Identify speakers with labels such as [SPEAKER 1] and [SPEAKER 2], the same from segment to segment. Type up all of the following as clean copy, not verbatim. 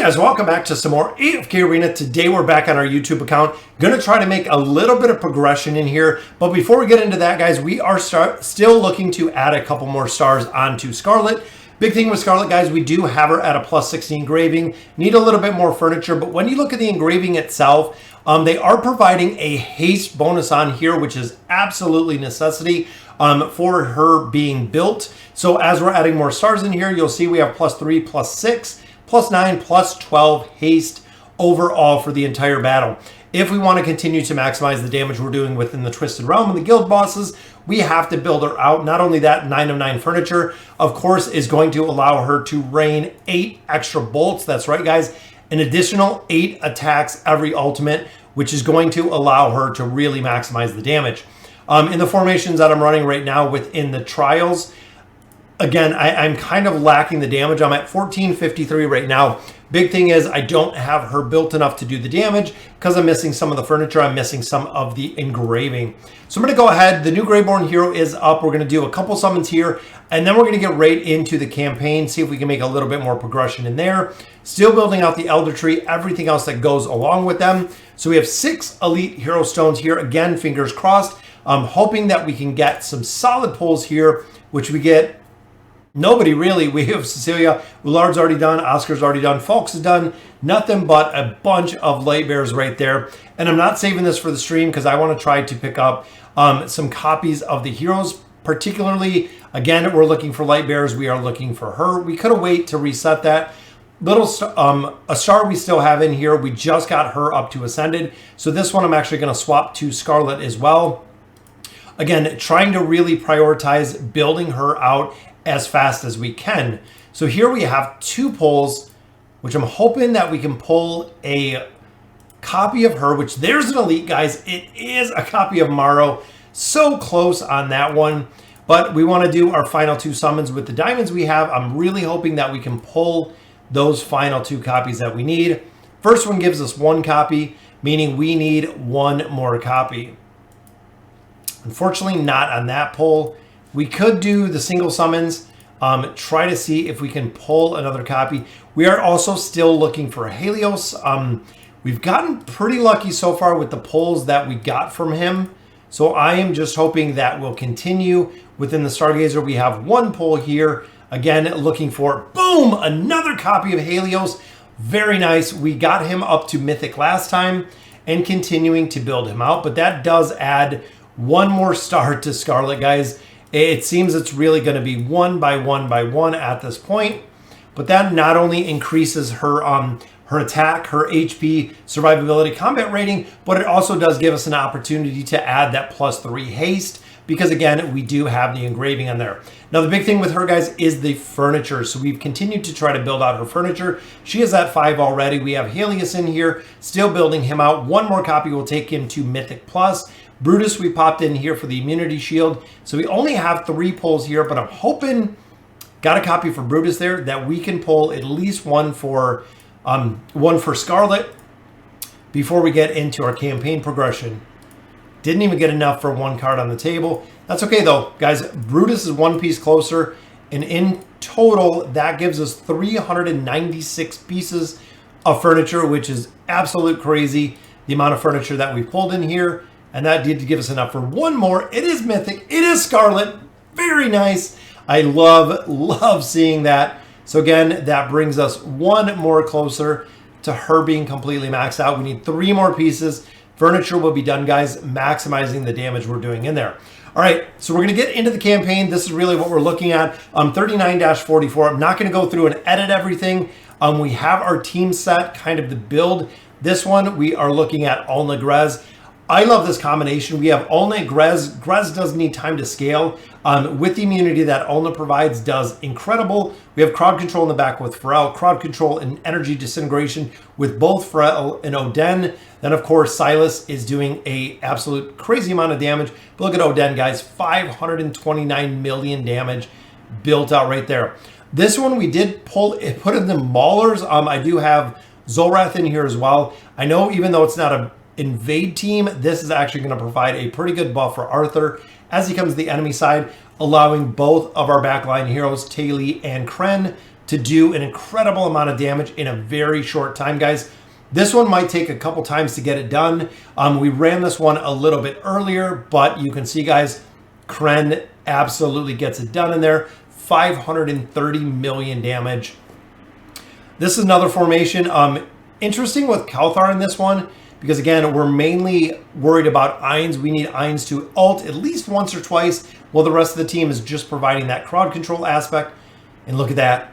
[SPEAKER 1] Guys, welcome back to some more AFK Arena. Today we're back on our YouTube account. Gonna try to make a little bit of progression in here, but before we get into that, guys, we are still looking to add a couple more stars onto Scarlet. Big thing with Scarlet, guys, we do have her at a +60 engraving. Need a little bit more furniture, but when you look at the engraving itself, they are providing a haste bonus on here, which is absolutely necessity for her being built. So as we're adding more stars in here, you'll see we have +3, +6, +9, +12 haste overall for the entire battle. If we want to continue to maximize the damage we're doing within the Twisted Realm and the guild bosses, we have to build her out. Not only that, 9 of 9 furniture, of course, is going to allow her to rain 8 extra bolts. That's right, guys. An additional 8 attacks every ultimate, which is going to allow her to really maximize the damage. In the formations that I'm running right now within the trials, again, I'm kind of lacking the damage. I'm at 1453 right now. Big thing is I don't have her built enough to do the damage because I'm missing some of the furniture. I'm missing some of the engraving. So I'm going to go ahead. The new Greyborn hero is up. We're going to do a couple summons here, and then we're going to get right into the campaign, see if we can make a little bit more progression in there. Still building out the Elder Tree, everything else that goes along with them. So we have 6 Elite Hero Stones here. Again, fingers crossed. I'm hoping that we can get some solid pulls here, which we get nobody really. We have Cecilia, Ullard's already done, Oscar's already done, Falk's is done. Nothing but a bunch of light bears right there. And I'm not saving this for the stream because I want to try to pick up some copies of the heroes. Particularly, again, we're looking for light bears. We are looking for her. We could have waited to reset that. A star we still have in here. We just got her up to Ascended. So this one I'm actually going to swap to Scarlet as well. Again, trying to really prioritize building her out as fast as we can. So here we have 2 pulls, which I'm hoping that we can pull a copy of her, which there's an elite, guys. It is a copy of Morrow. So close on that one, but we want to do our final 2 summons with the diamonds we have. I'm really hoping that we can pull those final 2 copies that we need. First one gives us 1 copy, meaning we need 1 more copy. Unfortunately, not on that pull. We could do the single summons, try to see if we can pull another copy. We are also still looking for Helios. We've gotten pretty lucky so far with the pulls that we got from him. So I am just hoping that will continue. Within the Stargazer, we have 1 pull here. Again, looking for, boom, another copy of Helios. Very nice. We got him up to Mythic last time and continuing to build him out. But that does add 1 more star to Scarlet, guys. It seems it's really going to be 1 by 1 by 1 at this point. But that not only increases her her attack, her HP, survivability, combat rating, but it also does give us an opportunity to add that +3 haste because, again, we do have the engraving on there. Now, the big thing with her, guys, is the furniture. So we've continued to try to build out her furniture. She is at 5 already. We have Helios in here, still building him out. 1 more copy will take him to Mythic Plus. Brutus we popped in here for the immunity shield. So we only have 3 pulls here, but I'm hoping, got a copy for Brutus there, that we can pull at least one for Scarlet before we get into our campaign progression. Didn't even get enough for 1 card on the table. That's okay though, guys. Brutus is 1 piece closer, and in total, that gives us 396 pieces of furniture, which is absolute crazy, the amount of furniture that we pulled in here. And that did give us enough for 1 more. It is Mythic. It is Scarlet. Very nice. I love seeing that. So again, that brings us 1 more closer to her being completely maxed out. We need 3 more pieces. Furniture will be done, guys, maximizing the damage we're doing in there. All right, so we're going to get into the campaign. This is really what we're looking at. 39-44. I'm not going to go through and edit everything. We have our team set, kind of the build. This one, we are looking at Ulna Grez. I love this combination. We have Ulna, Grez. Grez doesn't need time to scale. With the immunity that Ulna provides does incredible. We have crowd control in the back with Pharrell, crowd control and energy disintegration with both Pharrell and Oden. Then, of course, Silas is doing a absolute crazy amount of damage. But look at Oden, guys. 529 million damage built out right there. This one we did put in the Maulers. I do have Zolrath in here as well. I know even though it's not a invade team, this is actually going to provide a pretty good buff for Arthur as he comes to the enemy side, allowing both of our backline heroes, Taylor and Kren, to do an incredible amount of damage in a very short time, guys. This one might take a couple times to get it done. We ran this one a little bit earlier, but you can see, guys, Kren absolutely gets it done in there. 530 million damage. This is another formation. Interesting with Kalthar in this one, because again, we're mainly worried about Ainz. We need Ainz to ult at least once or twice, while the rest of the team is just providing that crowd control aspect. And look at that.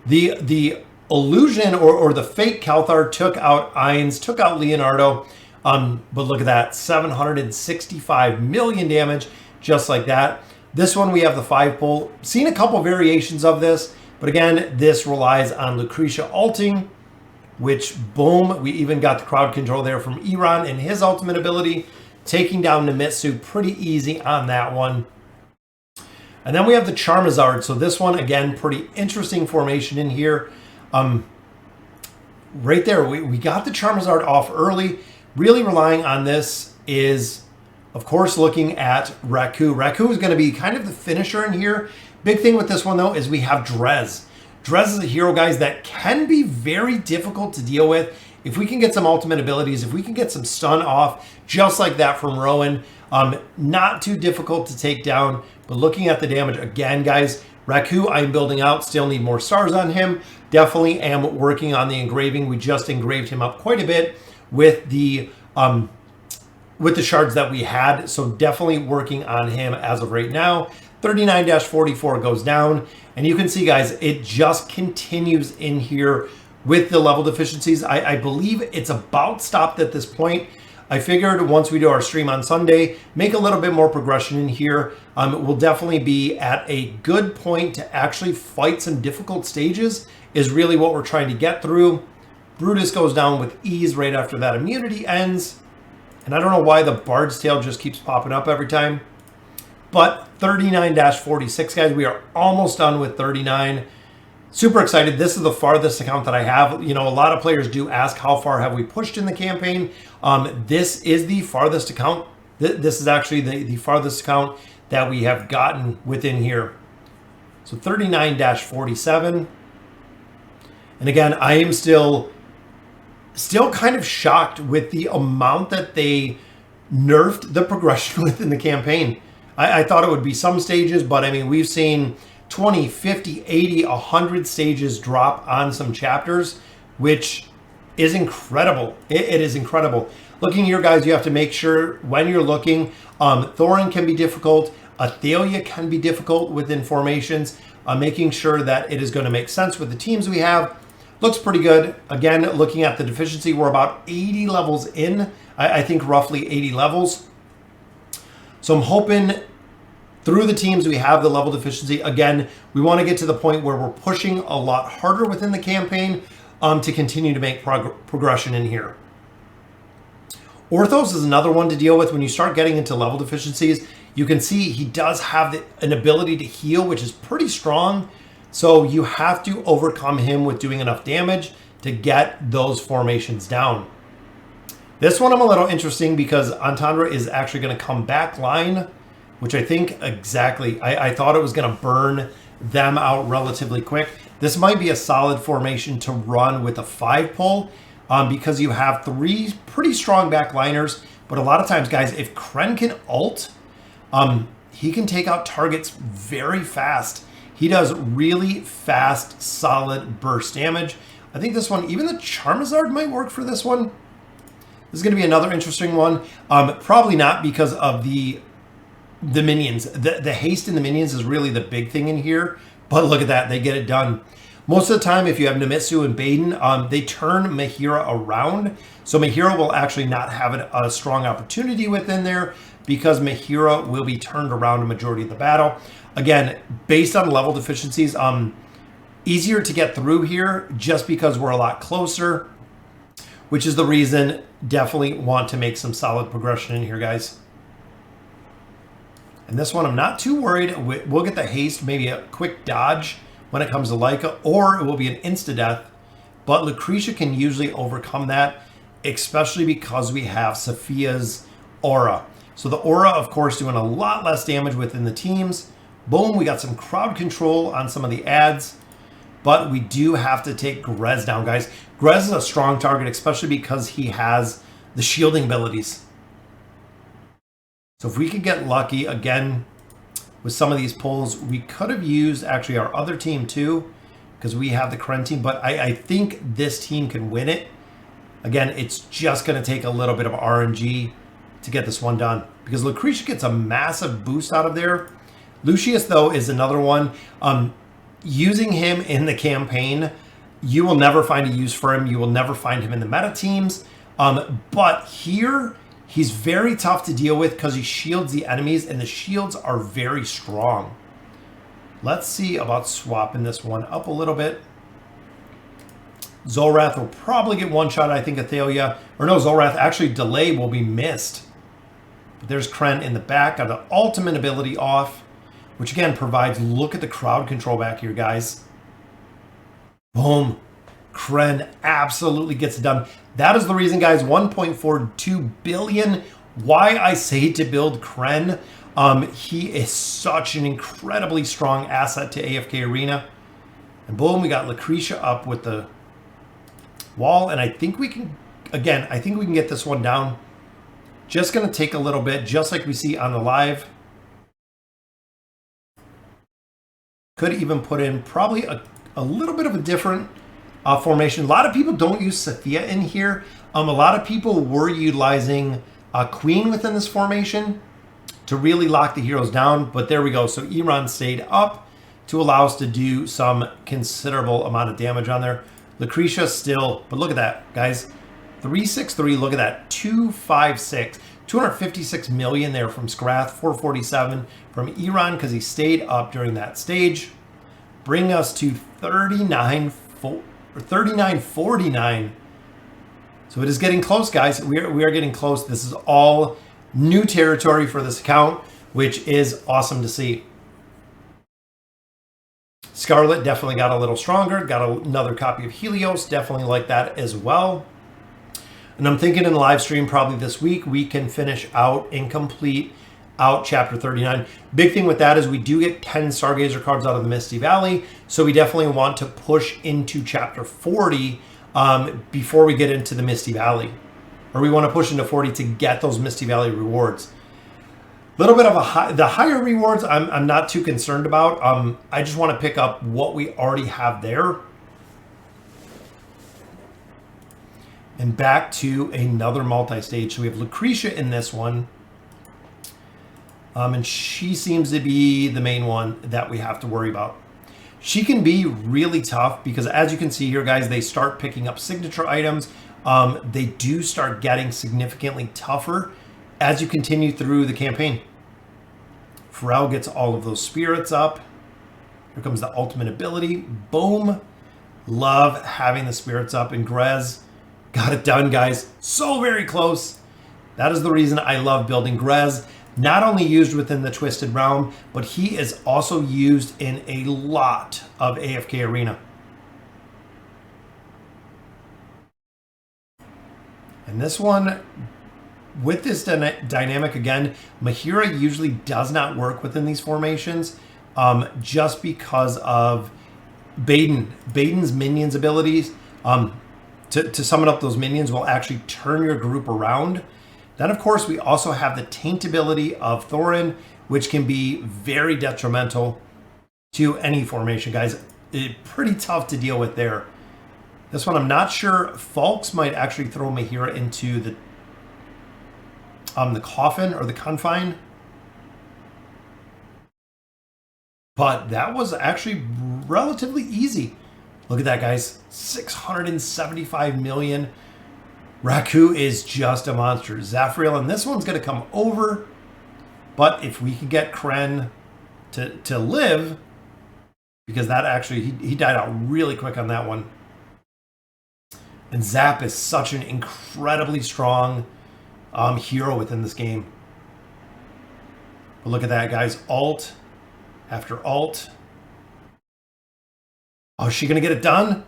[SPEAKER 1] The illusion or the fake Kalthar took out Ainz, took out Leonardo. But look at that, 765 million damage, just like that. This one, we have the 5-pull. Seen a couple variations of this, but again, this relies on Lucretia ulting, which, boom, we even got the crowd control there from Iran and his ultimate ability, taking down Nemitsu pretty easy on that one. And then we have the Charizard. So this one, again, pretty interesting formation in here. Right there, we got the Charizard off early. Really relying on this is, of course, looking at Raku. Raku is going to be kind of the finisher in here. Big thing with this one, though, is we have Drez. Drez is a hero, guys, that can be very difficult to deal with. If we can get some ultimate abilities, if we can get some stun off, just like that from Rowan, not too difficult to take down. But looking at the damage, again, guys, Raku, I'm building out, still need more stars on him. Definitely am working on the engraving. We just engraved him up quite a bit with the shards that we had. So definitely working on him as of right now. 39-44 goes down. And you can see, guys, it just continues in here with the level deficiencies. I believe it's about stopped at this point. I figured once we do our stream on Sunday, make a little bit more progression in here. We'll definitely be at a good point to actually fight some difficult stages, is really what we're trying to get through. Brutus goes down with ease right after that immunity ends. And I don't know why the Bard's Tail just keeps popping up every time. But 39-46, guys, we are almost done with 39. Super excited. This is the farthest account that I have. You know, a lot of players do ask how far have we pushed in the campaign. This is the farthest account. This is actually the farthest account that we have gotten within here. So 39-47. And again, I am still kind of shocked with the amount that they nerfed the progression within the campaign. I thought it would be some stages, but I mean, we've seen 20, 50, 80, 100 stages drop on some chapters, which is incredible. It is incredible. Looking here, guys, you have to make sure when you're looking, Thorin can be difficult. Athalia can be difficult within formations. Making sure that it is going to make sense with the teams we have. Looks pretty good. Again, looking at the deficiency, we're about 80 levels in. I think roughly 80 levels. So I'm hoping through the teams we have the level deficiency. Again, we want to get to the point where we're pushing a lot harder within the campaign to continue to make progression in here. Orthos is another one to deal with. When you start getting into level deficiencies, you can see he does have an ability to heal, which is pretty strong. So you have to overcome him with doing enough damage to get those formations down. This one I'm a little interesting because Entendre is actually going to come back line, which I think exactly, I thought it was going to burn them out relatively quick. This might be a solid formation to run with a 5-pull because you have 3 pretty strong backliners. But a lot of times, guys, if Kren can ult, he can take out targets very fast. He does really fast, solid burst damage. I think this one, even the Charizard might work for this one. This is going to be another interesting one. Probably not because of the minions. The haste in the minions is really the big thing in here. But look at that. They get it done. Most of the time, if you have Nemitsu and Baden, they turn Mahira around. So Mahira will actually not have a strong opportunity within there because Mahira will be turned around a majority of the battle. Again, based on level deficiencies, easier to get through here just because we're a lot closer, which is the reason definitely want to make some solid progression in here, guys. And this one, I'm not too worried. We'll get the haste, maybe a quick dodge when it comes to Leica, or it will be an insta-death. But Lucretia can usually overcome that, especially because we have Sophia's aura. So the aura, of course, doing a lot less damage within the teams. Boom, we got some crowd control on some of the ads. but we do have to take Grez down, guys. Grez is a strong target, especially because he has the shielding abilities. So if we could get lucky again with some of these pulls, we could have used actually our other team too, because we have the Kren team, but I think this team can win it. Again, it's just going to take a little bit of RNG to get this one done, because Lucretia gets a massive boost out of there. Lucius, though, is another one. Using him in the campaign, you will never find a use for him. You will never find him in the meta teams. But here, he's very tough to deal with because he shields the enemies, and the shields are very strong. Let's see about swapping this one up a little bit. Zolrath will probably get one shot, I think, Athalia. Or no, Zolrath, actually, delay will be missed. But there's Kren in the back, got the ultimate ability off, which again provides, look at the crowd control back here, guys. Boom. Kren absolutely gets it done. That is the reason, guys, 1.42 billion, why I say to build Kren. He is such an incredibly strong asset to AFK Arena. And boom, we got Lucretia up with the wall. And I think we can, again, I think we can get this one down. Just going to take a little bit, just like we see on the live. Could even put in probably a little bit of a different formation. A lot of people don't use Sophia in here. A lot of people were utilizing Queen within this formation to really lock the heroes down. But there we go. So Iran stayed up to allow us to do some considerable amount of damage on there. Lucretia still, but look at that, guys. 363, look at that. 256. 256 million there from Skrath, 447 from Iran because he stayed up during that stage. Bring us to 3949. So it is getting close, guys. We are getting close. This is all new territory for this account, which is awesome to see. Scarlet definitely got a little stronger. Got another copy of Helios. Definitely like that as well. And I'm thinking in the live stream probably this week, we can finish out and complete out Chapter 39. Big thing with that is we do get 10 Stargazer cards out of the Misty Valley. So we definitely want to push into Chapter 40 before we get into the Misty Valley. Or we want to push into 40 to get those Misty Valley rewards. A little bit of the higher rewards I'm not too concerned about. I just want to pick up what we already have there. And back to another multi-stage. So we have Lucretia in this one. And she seems to be the main one that we have to worry about. She can be really tough because, as you can see here, guys, they start picking up signature items. They do start getting significantly tougher as you continue through the campaign. Pharrell gets all of those spirits up. Here comes the ultimate ability. Boom. Love having the spirits up. And Grez got it done, guys. So very close. That is the reason I love building Grez. Not only used within the Twisted Realm, but he is also used in a lot of AFK Arena. And this one, with this dynamic again, Mahira usually does not work within these formations just because of Baden's minions abilities. To summon up those minions will actually turn your group around. Then, of course, we also have the taint ability of Thorin, which can be very detrimental to any formation, guys. Pretty tough to deal with there. This one, I'm not sure. Falks might actually throw Mahira into the coffin or the confine. But that was actually relatively easy. Look at that, guys. 675 million. Raku is just a monster. Zafriel, and this one's going to come over. But if we can get Kren to live, because that actually, he died out really quick on that one. And Zap is such an incredibly strong hero within this game. But look at that, guys. Alt after alt. Oh, is she going to get it done?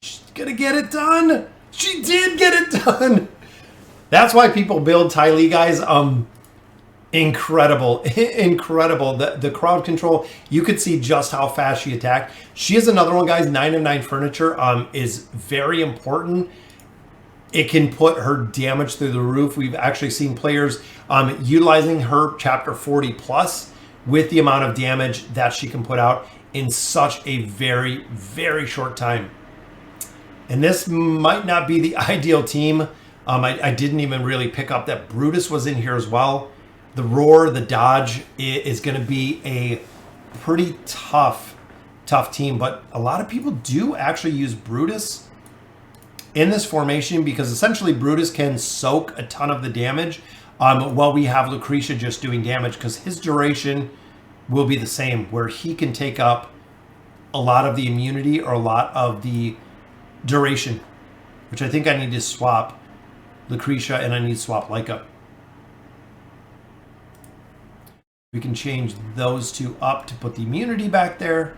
[SPEAKER 1] She's going to get it done. She did get it done. That's why people build Ty Lee, guys. Incredible, incredible. The crowd control, you could see just how fast she attacked. She is another one, guys. 9 of 9 furniture is very important. It can put her damage through the roof. We've actually seen players utilizing her chapter 40 plus with the amount of damage that she can put out in such a very, very short time. And this might not be the ideal team. I didn't even really pick up that Brutus was in here as well. The roar, the dodge is going to be a pretty tough team, but a lot of people do actually use Brutus in this formation because essentially Brutus can soak a ton of the damage while we have Lucretia just doing damage, because his duration will be the same, where he can take up a lot of the immunity or a lot of the duration, which I think I need to swap Lucretia and I need to swap Leica. We can change those two up to put the immunity back there.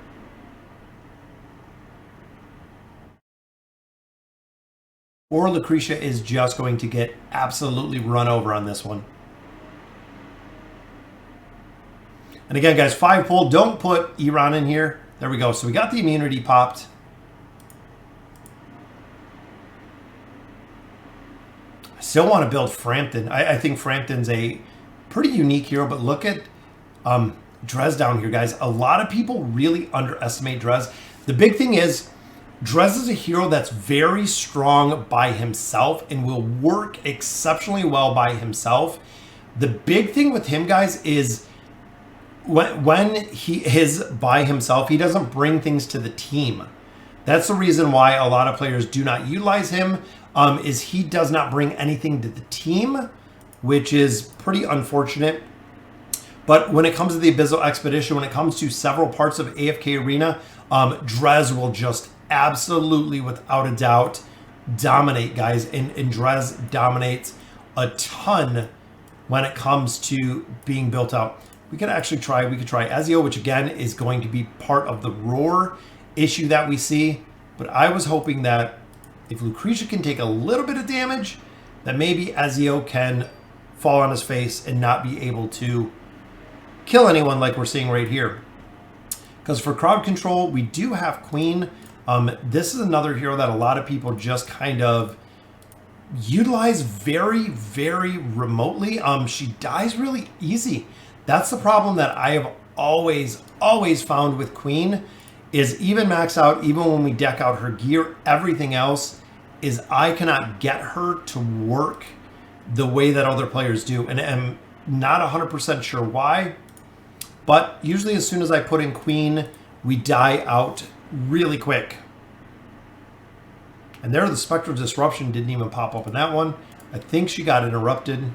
[SPEAKER 1] Or Lucretia is just going to get absolutely run over on this one. And again, guys, 5 pull. Don't put Iran in here. There we go. So we got the immunity popped. I still want to build Frampton. I think Frampton's a pretty unique hero, but look at Drez down here, guys. A lot of people really underestimate Drez. The big thing is Drez is a hero that's very strong by himself and will work exceptionally well by himself. The big thing with him, guys, is when he is by himself, he doesn't bring things to the team. That's the reason why a lot of players do not utilize him, is he does not bring anything to the team, which is pretty unfortunate. But when it comes to the Abyssal Expedition, when it comes to several parts of AFK Arena, Drez will just absolutely, without a doubt, dominate, guys. And Drez dominates a ton when it comes to being built out. We could actually try, Ezio, which again is going to be part of the roar issue that we see. But I was hoping that if Lucretia can take a little bit of damage, that maybe Ezio can fall on his face and not be able to kill anyone like we're seeing right here. Because for crowd control, we do have Queen. This is another hero that a lot of people just kind of utilize very, very remotely. She dies really easy. That's the problem that I have always found with Queen, is even max out, even when we deck out her gear, everything else is I cannot get her to work the way that other players do. And I'm not 100% sure why. But usually as soon as I put in Queen, we die out really quick. And there, the Spectral Disruption didn't even pop up in that one. I think she got interrupted.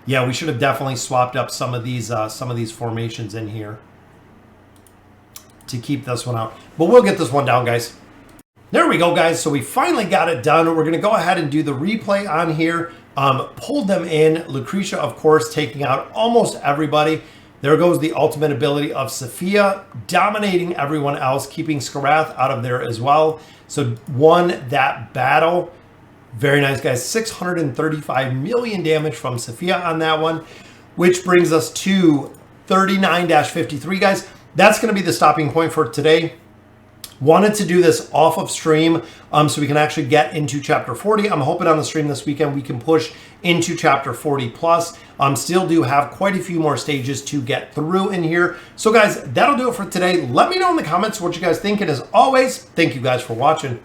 [SPEAKER 1] Yeah, we should have definitely swapped up some of these formations in here to keep this one out. But we'll get this one down, guys. There we go, guys. So we finally got it done. We're going to go ahead and do the replay on here. Pulled them in. Lucretia, of course, taking out almost everybody. There goes the ultimate ability of Sophia, dominating everyone else, keeping Skarath out of there as well. So won that battle. Very nice, guys. 635 million damage from Sophia on that one, which brings us to 39-53, guys. That's going to be the stopping point for today. Wanted to do this off of stream so we can actually get into chapter 40. I'm hoping on the stream this weekend we can push into chapter 40 plus. Still do have quite a few more stages to get through in here. So guys, that'll do it for today. Let me know in the comments what you guys think. And as always, thank you guys for watching.